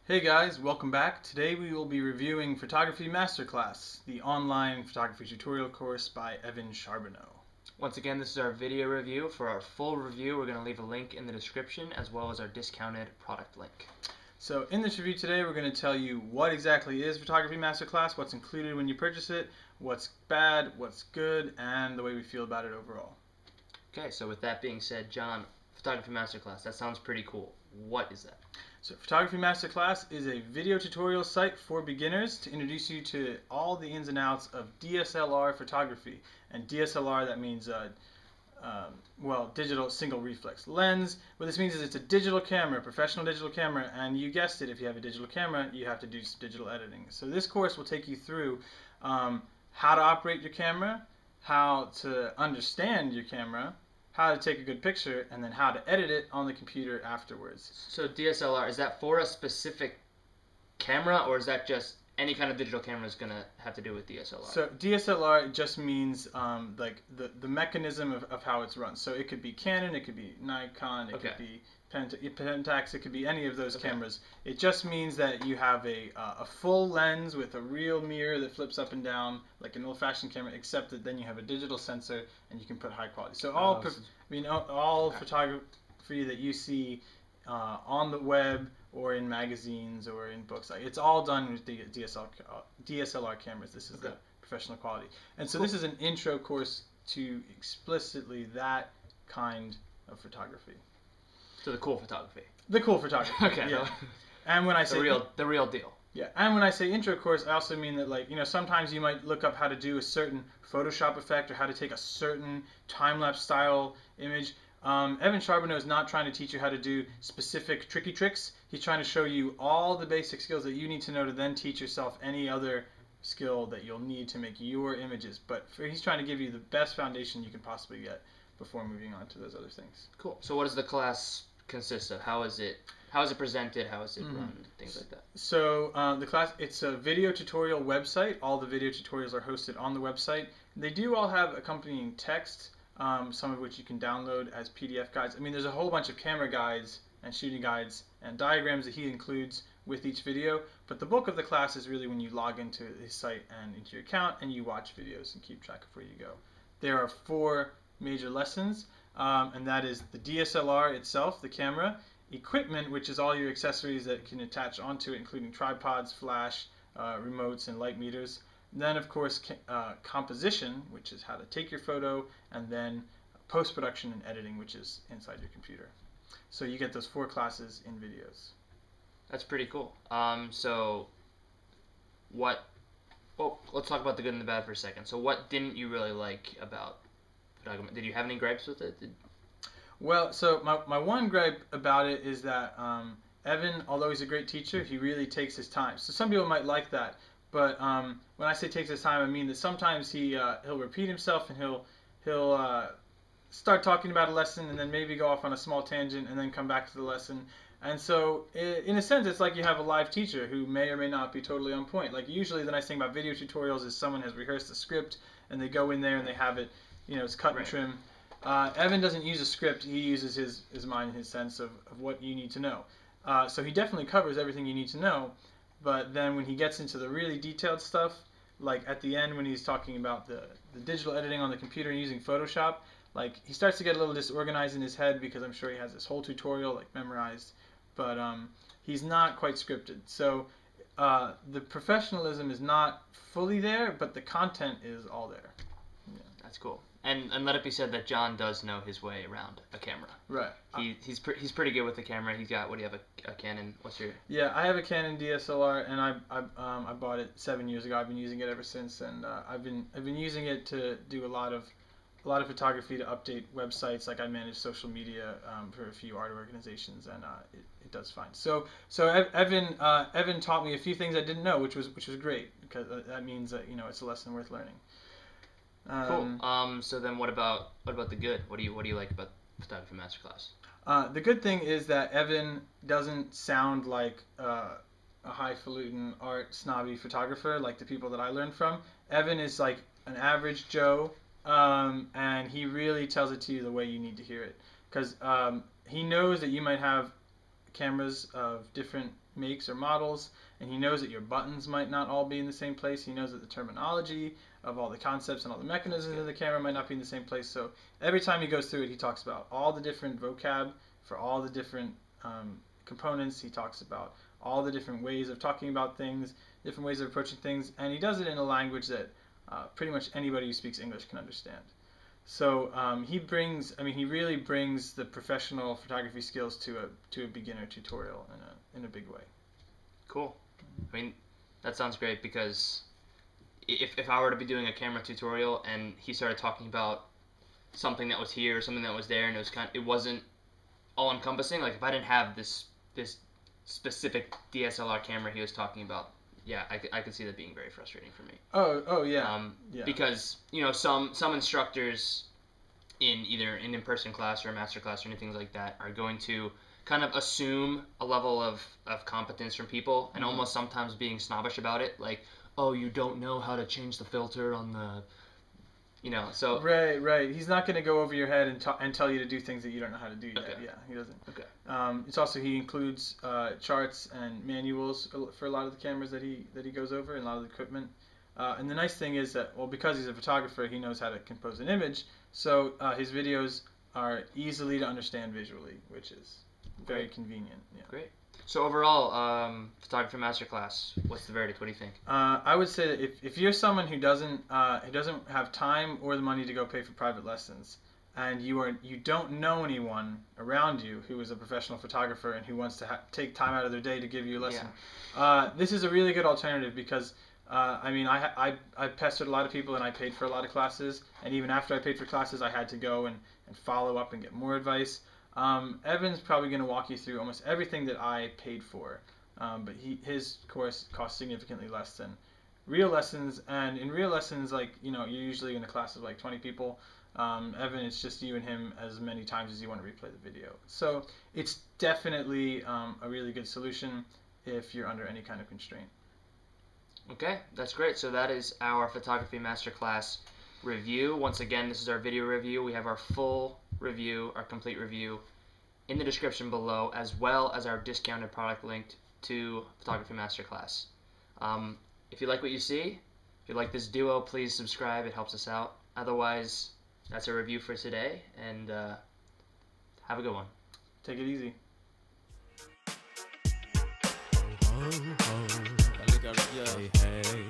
Hey guys, welcome back. Today we will be reviewing Photography Masterclass, the online photography tutorial course by Evan Charbonneau. Once again, this is our video review. For our full review, we're going to leave a link in the description as well as our discounted product link. So in this review today, we're going to tell you what exactly is Photography Masterclass, what's included when you purchase it, what's bad, what's good, and the way we feel about it overall. Okay, so with that being said, John, Photography Masterclass, that sounds pretty cool. What is that? So Photography Masterclass is a video tutorial site for beginners to introduce you to all the ins and outs of DSLR photography. And DSLR, that means digital single reflex lens. What this means is it's a digital camera, professional digital camera, and you guessed it, if you have a digital camera, you have to do some digital editing. So this course will take you through how to operate your camera, how to understand your camera, how to take a good picture, and then how to edit it on the computer afterwards. So DSLR, is that for a specific camera, or is that just any kind of digital camera is going to have to do with DSLR? So DSLR just means like the mechanism of how it's run. So it could be Canon, it could be Nikon, it could be Pentax, it could be any of those cameras. It just means that you have a full lens with a real mirror that flips up and down like an old-fashioned camera, except that then you have a digital sensor and you can put high quality. So all photography that you see on the web or in magazines or in books, it's all done with the DSLR cameras. This is the professional quality. And so this is an intro course to explicitly that kind of photography. So the cool photography. The cool photography. Okay. Yeah. And when I say the real deal. Yeah. And when I say intro course, I also mean that sometimes you might look up how to do a certain Photoshop effect or how to take a certain time-lapse style image. Evan Charbonneau is not trying to teach you how to do specific tricky tricks. He's trying to show you all the basic skills that you need to know to then teach yourself any other skill that you'll need to make your images. But he's trying to give you the best foundation you can possibly get before moving on to those other things. Cool. So what does the class consist of? How is it presented? How is it run? Things like that. So the class, it's a video tutorial website. All the video tutorials are hosted on the website. They do all have accompanying text, some of which you can download as PDF guides. I mean, there's a whole bunch of camera guides and shooting guides and diagrams that he includes with each video, but the bulk of the class is really when you log into his site and into your account and you watch videos and keep track of where you go. There are 4 major lessons, and that is the DSLR itself, the camera, equipment, which is all your accessories that can attach onto it, including tripods, flash, remotes, and light meters. Then, of course, composition, which is how to take your photo, and then post-production and editing, which is inside your computer. So you get those 4 classes in videos. That's pretty cool. Let's talk about the good and the bad for a second. So what didn't you really like about photography? Did you have any gripes with it? Well, so my one gripe about it is that Evan, although he's a great teacher, he really takes his time. So some people might like that. But when I say takes his time, I mean that sometimes he'll repeat himself and he'll start talking about a lesson and then maybe go off on a small tangent and then come back to the lesson. And so in a sense, it's like you have a live teacher who may or may not be totally on point. Like usually the nice thing about video tutorials is someone has rehearsed a script and they go in there and they have it, it's cut and trim. Evan doesn't use a script. He uses his mind and his sense of what you need to know. So he definitely covers everything you need to know. But then when he gets into the really detailed stuff, like at the end when he's talking about the digital editing on the computer and using Photoshop, like he starts to get a little disorganized in his head because I'm sure he has this whole tutorial like memorized, but he's not quite scripted. So the professionalism is not fully there, but the content is all there. Yeah. That's cool. And let it be said that John does know his way around a camera. Right. He's pretty good with the camera. He's got, what do you have, a Canon? What's your? Yeah, I have a Canon DSLR, and I bought it 7 years ago. I've been using it ever since, and I've been using it to do a lot of photography, to update websites. Like I manage social media for a few art organizations, and it does fine. So Evan taught me a few things I didn't know, which was great, because that means that it's a lesson worth learning. Cool. So then what about the good? What do you like about Photography Masterclass? The good thing is that Evan doesn't sound like a highfalutin art snobby photographer like the people that I learned from. Evan is like an average Joe, and he really tells it to you the way you need to hear it. Because he knows that you might have cameras of different makes or models, and he knows that your buttons might not all be in the same place. He knows that the terminology of all the concepts and all the mechanisms of the camera might not be in the same place. So every time he goes through it, he talks about all the different vocab for all the different components. He talks about all the different ways of talking about things, different ways of approaching things, and he does it in a language that pretty much anybody who speaks English can understand. So he really brings the professional photography skills to a beginner tutorial in a big way. Cool. I mean, that sounds great, because if I were to be doing a camera tutorial and he started talking about something that was here, something that was there, and it wasn't all encompassing. Like if I didn't have this specific DSLR camera he was talking about, yeah, I could see that being very frustrating for me. Oh yeah. Because some instructors in either an in-person class or a master class or anything like that are going to kind of assume a level of competence from people, and almost sometimes being snobbish about it, like, oh, you don't know how to change the filter on the, so. Right. He's not going to go over your head and tell you to do things that you don't know how to do yet. Okay. Yeah, he doesn't. Okay. It's also, he includes charts and manuals for a lot of the cameras that he goes over, and a lot of the equipment. And the nice thing is that, well, because he's a photographer, he knows how to compose an image, so his videos are easily to understand visually, which is very convenient. Yeah. Great. So overall, Photography Masterclass, what's the verdict? What do you think? I would say that if you're someone who doesn't have time or the money to go pay for private lessons, and you don't know anyone around you who is a professional photographer and who wants to take time out of their day to give you a lesson, this is a really good alternative, because I pestered a lot of people and I paid for a lot of classes, and even after I paid for classes, I had to go and follow up and get more advice. Evan's probably going to walk you through almost everything that I paid for, but his course costs significantly less than real lessons. And in real lessons, like, you're usually in a class of like 20 people. Evan, it's just you and him as many times as you want to replay the video. So it's definitely a really good solution if you're under any kind of constraint. Okay, that's great. So that is our Photography Masterclass review. Once again, this is our video review. We have our full review, our complete review, in the description below, as well as our discounted product linked to Photography Masterclass. If you like what you see, if you like this duo, please subscribe. It helps us out. Otherwise, that's our review for today, and have a good one. Take it easy. Hey, hey.